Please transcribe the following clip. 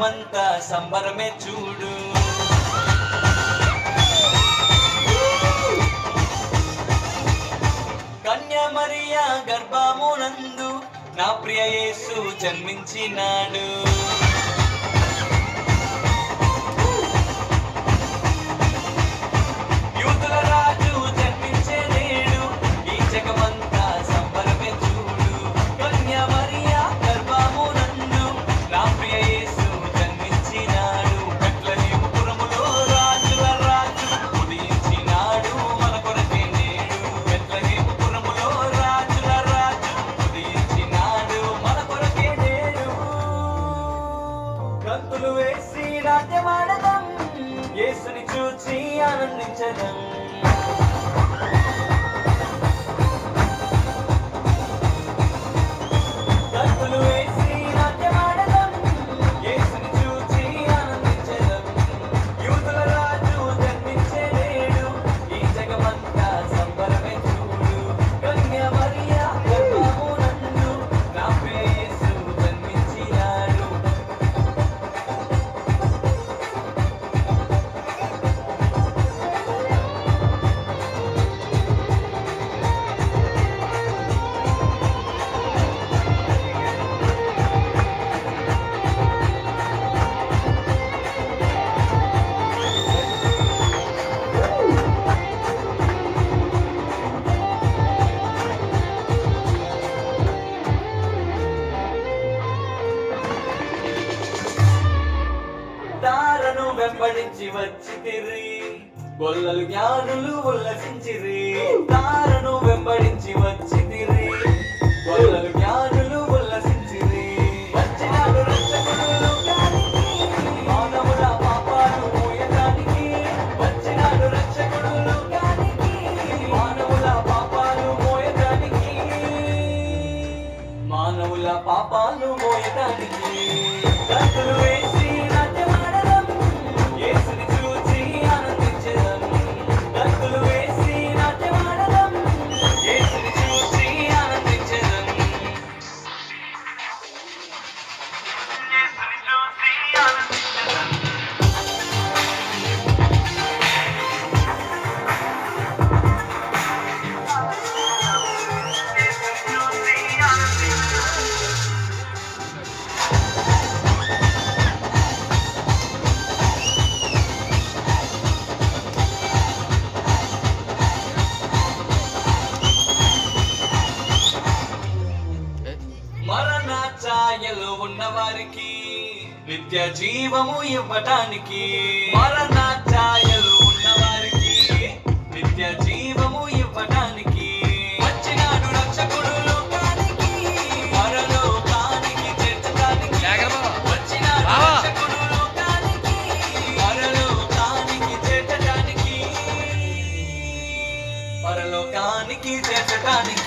జగమంతా సంబరమే చూడు. కన్యా మరియా గర్భమునందు నా ప్రియ యేసు జన్మించినాడు. యూదుల రాజు జన్మించే నేడు ఈ జగమంతా సంబరమే చూడు. కన్యా మరియా గర్భమునందు నా ప్రియ యేసు జన్మించినాడు. బెత్లెహేము పురములో రాజుల రాజు ఉదయించినాడు మన కొరకే నేడు. బెత్లెహేము పురములో రాజుల రాజు ఉదయించినాడు మన కొరకే నేడు. గంతులు వేసి నాట్యమాడదాం, యేసుని చూచి ఆనందించదాం. గంతులు వేసి నాట్యమాడదాం, యేసుని చూచి ఆనందించదాం. యూదుల రాజు జన్మించే నేడు ఈ జగమంతా సంబరమే చూడు. కన్యా మరియా గర్భమునందు నా ప్రియ యేసు జన్మించినాడు. తారను వెంబడించి వచ్చితిరి, గొల్లలు జ్ఞానులు ఉల్లసించిరి. తారను వెంబడించి వచ్చితిరి, గొల్లలు జ్ఞానులు ఉల్లసించిరి. వచ్చినాడు రక్షకుడు లోకానికి, మానవుల పాపాలు మోయడానికి. వచ్చినాడు రక్షకుడు లోకానికి, మానవుల పాపాలు మోయడానికి. మానవుల పాపాలు మోయడానికి. గంతులు వేసి నాట్యమాడదాం, యేసుని చూచి ఆనందించెదం. గంతులు వేసి నాట్యమాడదాం, యేసుని చూచి ఆనందించెదం. యేసుని చూచి ఆనందించెదం. యేసుని చూచి ఆనందించెదం. మరణ ఛాయలో ఉన్నవారికి నిత్య జీవము ఇవ్వటానికి. మరణ ఛాయలో ఉన్నవారికి నిత్య జీవము ఇవ్వటానికి. వచ్చినాడు రక్షకుడు లోకానికి, పరలోకానికి చేర్చటానికి. వచ్చినాడు రక్షకుడు లోకానికి, పరలోకానికి చేర్చటానికి. పరలోకానికి చేర్చటానికి.